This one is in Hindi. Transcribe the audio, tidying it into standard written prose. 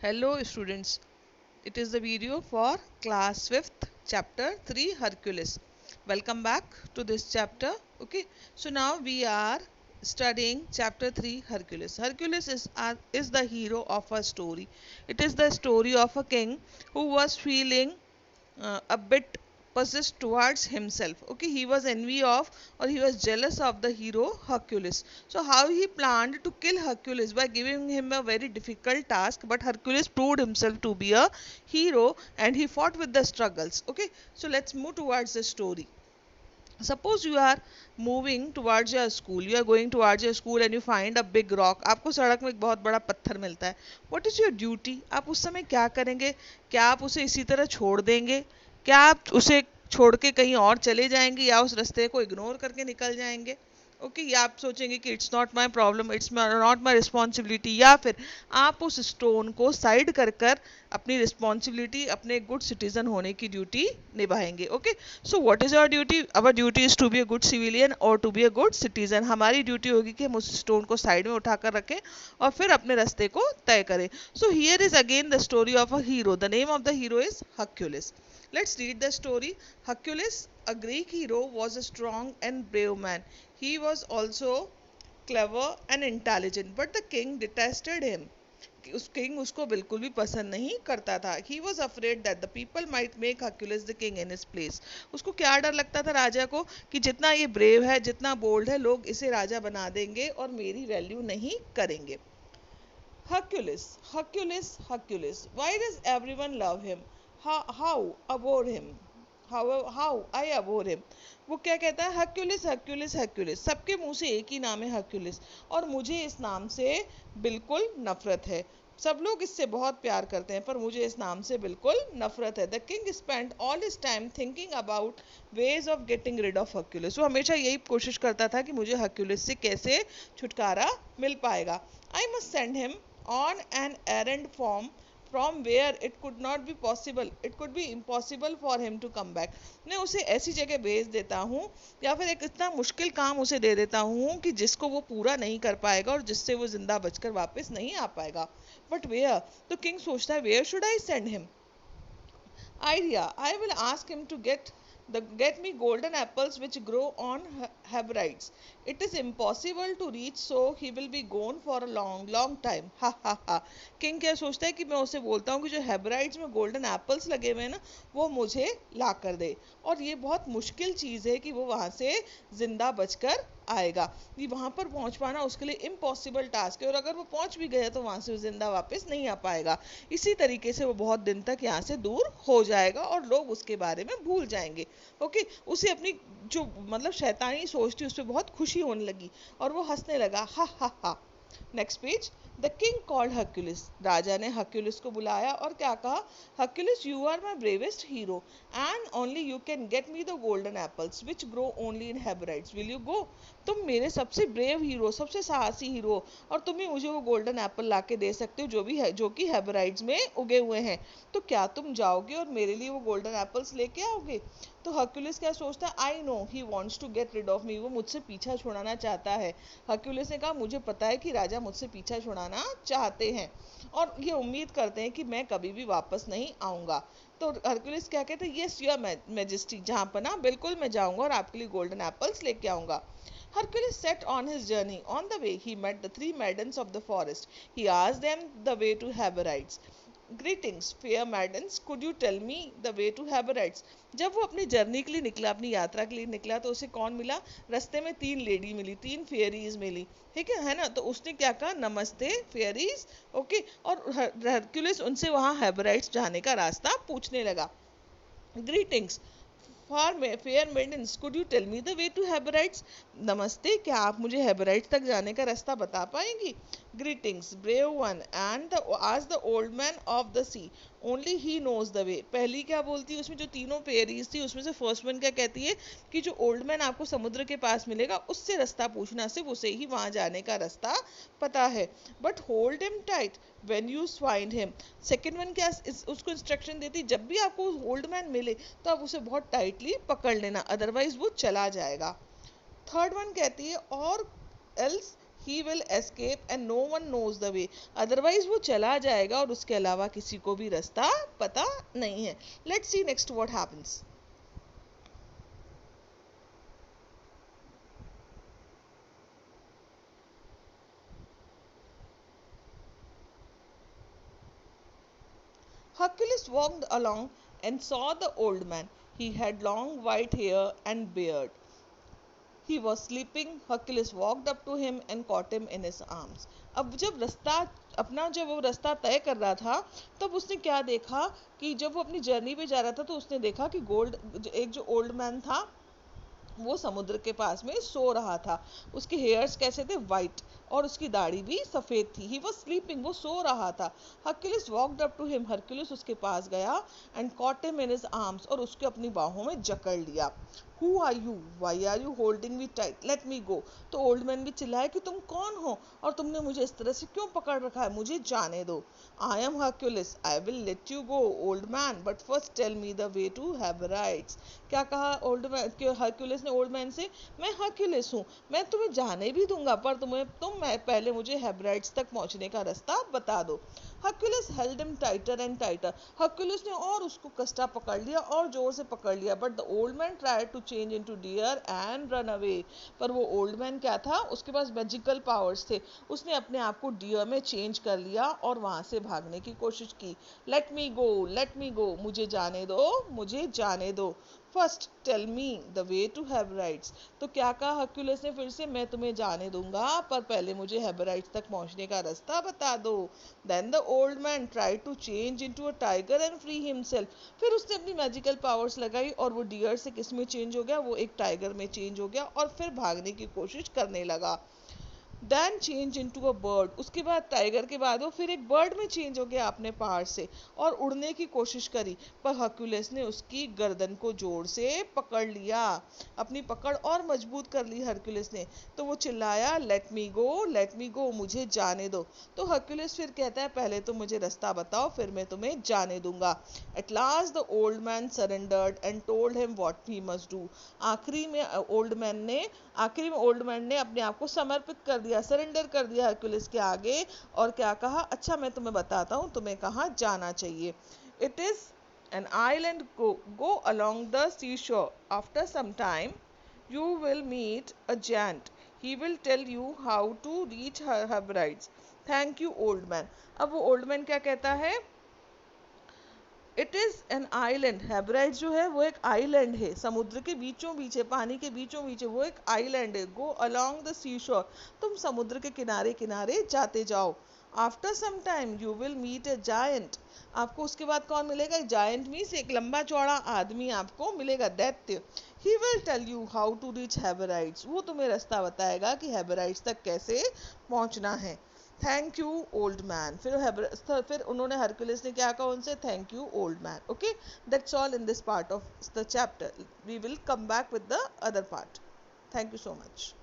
Hello students, it is the video for class 5th chapter 3 Hercules. Welcome back to this chapter. Okay, so now we are studying chapter 3 Hercules. Hercules is the hero of a story. It is the story of a king who was feeling a bit possessed towards himself. Okay, he was envy of or he was jealous of the hero Hercules. So how he planned to kill Hercules by giving him a very difficult task, but Hercules proved himself to be a hero and he fought with the struggles. Okay, so let's move towards the story. Suppose you are moving towards your school, you are going towards your school and you find a big rock. आपको सड़क में एक बहुत बड़ा पत्थर मिलता है. What is your duty? आप उस समय क्या करेंगे? क्या आप उसे इसी तरह छोड़ देंगे? क्या आप उसे छोड़ के कहीं और चले जाएंगे या उस रास्ते को इग्नोर करके निकल जाएंगे? ओके, या आप सोचेंगे कि it's not my problem, it's not my responsibility, या फिर आप उस स्टोन को साइड कर कर अपनी रिस्पॉन्सिबिलिटी, अपने गुड सिटीजन होने की ड्यूटी निभाएंगे. Okay, so what is our duty? Our duty is to be a good civilian और to be a good citizen. हमारी ड्यूटी होगी कि हम उस स्टोन को साइड में उठाकर रखें और फिर अपने रास्ते को तय करें. So here is again the story of a hero. The name of the hero is Hercules. Let's read the story. Hercules, a Greek hero, was a strong and brave man. He was also clever and intelligent, but the king detested him. उस किंग उसको बिल्कुल भी पसंद नहीं करता था. He was afraid that the people might make Hercules the king in his place. उसको क्या डर लगता था राजा को कि जितना ये ब्रेव है, जितना बोल्ड है, लोग इसे राजा बना देंगे और मेरी वैल्यू नहीं करेंगे. Hercules, Hercules, Hercules. Why does everyone love him? How abhor him? How I abhor him. वो क्या कहता है? Hercules, Hercules, Hercules. सबके मुंह से एक ही नाम है Hercules और मुझे इस नाम से बिल्कुल नफरत है. सब लोग इससे बहुत प्यार करते हैं पर मुझे इस नाम से बिल्कुल नफरत है. The king spent all his time thinking about ways of getting rid of Hercules. वो हमेशा यही कोशिश करता था कि मुझे Hercules से कैसे छुटकारा मिल पाएगा. I must send him on an errand from where it could not be possible, it could be impossible for him to come back. मैं उसे ऐसी जगह भेज देता हूँ या फिर एक इतना मुश्किल काम उसे दे देता हूँ कि जिसको वो पूरा नहीं कर पाएगा और जिससे वो जिंदा बचकर वापस नहीं आ पाएगा. But where? तो किंग सोचता है where should I send him? Idea, I will ask him to get me golden apples which grow on Hebrides. It is impossible to reach, so he will be gone for a long time. Ha ha ha. King क्या सोचता है कि मैं उसे बोलता हूँ कि जो हेब्राइड्स में गोल्डन एप्पल्स लगे हुए हैं ना, वो मुझे ला कर दे. और ये बहुत मुश्किल चीज़ है कि वो वहाँ से जिंदा बचकर आएगा. ये वहाँ पर पहुँच पाना उसके लिए इम्पॉसिबल टास्क है और अगर वो पहुँच भी गया तो वहाँ से वो जिंदा वापस नहीं आ पाएगा. इसी तरीके से वो बहुत दिन तक यहाँ से दूर हो जाएगा और लोग उसके बारे में भूल जाएंगे. ओके, उसे अपनी जो मतलब शैतानी सोच थी उस पर बहुत खुशी होने लगी और वो हंसने लगा. हा हा हा. Next page. The king called Hercules. राजा ने Hercules को बुलाया और क्या कहा? Hercules, you are my bravest hero and only you can get me the golden apples which grow only in Hebrides. Will you go? तुम मेरे सबसे ब्रेव हीरो, सबसे साहसी हीरो और तुम ही मुझे वो गोल्डन एप्पल ला के दे सकते हो जो भी है, जो कि हेब्राइड्स में उगे हुए हैं. तो क्या तुम जाओगे और मेरे लिए वो गोल्डन एप्पल्स लेके आओगे? तो Hercules क्या सोचता है? I know he wants to get rid of me. वो मुझसे पीछा छुड़ाना चाहता है. Hercules ने कहा मुझे पता है कि राजा मुझसे पीछा छुड़ाना चाहते हैं और ये उम्मीद करते हैं कि मैं कभी भी वापस नहीं आऊंगा. तो Hercules क्या कहते हैं? यस योर मैजेस्टी, जहाँ पर ना बिल्कुल मैं जाऊंगा और आपके लिए गोल्डन एप्पल्स लेके आऊंगा. Hercules set on his journey. On the way, he met the three maidens of the forest. He asked them the way to Hebrides. Greetings, fair maidens. Could you tell me the way to Hebrides? जब वो अपनी जर्नी के लिए निकला, अपनी यात्रा के लिए निकला, तो उसे कौन मिला? रास्ते में तीन लेडी मिली, तीन फेयरीज मिली. ठीक है ना? तो उसने क्या कहा? नमस्ते फेयरीज. ओके, और हरक्यूलिस उनसे वहाँ हेब्राइड्स जाने का रास्ता पूछने लगा. Greetings fair maidens, could you tell me the way to Hebrides. नमस्ते, क्या आप मुझे हेब्राइड्स तक जाने का रास्ता बता पाएंगी? Greetings brave one and ask the old man of the sea, only he knows the way. पहली क्या बोलती है? उसमें जो तीनों फेरीज थी उसमें से फर्स्ट वन क्या कहती है कि जो ओल्ड मैन आपको समुद्र के पास मिलेगा उससे रास्ता पूछना, सिर्फ उसे ही वहां जाने का रास्ता पता है. But hold him tight when you find him. Second one क्या उसको इंस्ट्रक्शन देती, जब भी आपको ओल्ड मैन मिले तो आप उसे बहुत टाइटली पकड़ लेना, अदरवाइज वो चला जाएगा. थर्ड वन कहती है और else he will escape and no one knows the way. Otherwise वो चला जाएगा और उसके अलावा किसी को भी रास्ता पता नहीं है. Let's see next what happens. Hercules walked along and saw the old man. He had long white hair and beard. He was sleeping. Hercules walked up to him and caught him in his arms. अब जब वो रास्ता तय कर रहा था तब उसने क्या देखा कि जब वो अपनी जर्नी पे जा रहा था तो उसने देखा कि एक जो ओल्ड मैन था वो समुद्र के पास में सो रहा था. उसके हेयर्स कैसे थे? वाइट. और उसकी दाढ़ी भी सफेद थी. ही वॉज स्लीपिंग, वो सो रहा था. Hercules walked up to him. Hercules उसके पास गया and caught him in his arms, और उसके अपनी बाहों में जकड़ लिया. Who are you? Why are you holding me tight? Let me go. तो ओल्ड मैन भी चिल्लाया कि तुम कौन हो और तुमने मुझे इस तरह से क्यों पकड़ रखा है, मुझे जाने दो. I am Hercules. I will let you go, old man. But first tell me the way to Hebrides. क्या कहा ओल्ड मैन, हर्क्यूलिस ने ओल्ड मैन से? मैं हर्क्यूलिस हूँ, मैं तुम्हें जाने भी दूंगा, पर पहले मुझे हेब्राइड्स तक पहुंचने का रास्ता बता दो. Hercules held him tighter and tighter. Hercules ने और उसको कष्टा पकड़ लिया और जोर से पकड़ लिया. But the old man tried to change into deer and run away. पर वो ओल्ड मैन क्या था, उसके पास मैजिकल पावर्स थे. उसने अपने आप को डियर में चेंज कर लिया और वहां से भागने की कोशिश की. लेट मी गो, लेट मी गो, मुझे जाने दो, मुझे जाने दो. First tell me the way to Hebrides. तो क्या कहा हर्क्यूलिस ने फिर से? मैं तुम्हें जाने दूंगा, पर पहले मुझे हेब्राइड्स तक पहुंचने का रास्ता बता दो. Then the old man tried to change into a tiger and free himself. फिर उसने अपनी मैजिकल पावर्स लगाई और वो डियर से किस में चेंज हो गया? वो एक टाइगर में चेंज हो गया और फिर भागने की कोशिश करने लगा. Then change into a bird. उसके बाद टाइगर के बाद वो फिर एक बर्ड में चेंज हो गया अपने पहाड़ से और उड़ने की कोशिश करी. पर हर्क्यूलिस ने उसकी गर्दन को जोर से पकड़ लिया. अपनी पकड़ और मजबूत कर ली हर्क्यूलिस ने. तो वो चिल्लाया, लेट मी गो, लेट मी गो, मुझे जाने दो. तो हर्क्यूलिस फिर कहता है, पहले तो मुझे रास्ता बताओ, फिर मैं तुम्हें जाने दूंगा. At last the old man surrendered and told him what he must do. आखिरी में ओल्ड मैन ने अपने आप को समर्पित कर दिया, सरेंडर कर दिया हर्क्यूलिस के आगे. और क्या कहा? अच्छा मैं तुम्हें बताता हूँ तुम्हें कहाँ जाना चाहिए. It is an island. Go along the sea shore. After some time you will meet a giant. He will tell you how to reach her Hebrides. Thank you, old man. अब वो ओल्ड मैन क्या कहता है? It is an island. Hebride जो है वो एक आइलैंड है, समुद्र के बीचों बीच है, पानी के बीचों बीच है, वो एक आइलैंड है. गो अलोंग द सी शोर. तुम समुद्र के किनारे किनारे जाते जाओ. After some time you will meet a giant. आपको उसके बाद कौन मिलेगा? जायंट मीन्स एक लंबा चौड़ा आदमी आपको मिलेगा, दैत्य. He will tell you how to reach Hebrides. वो तुम्हें रास्ता बताएगा कि हेबराइट्स तक कैसे पहुंचना है. Thank you old man. फिर उन्होंने हरक्यूलिस ने क्या कहा उनसे? Thank you old man. Okay, that's all in this part of the chapter. We will come back with the other part. Thank you so much.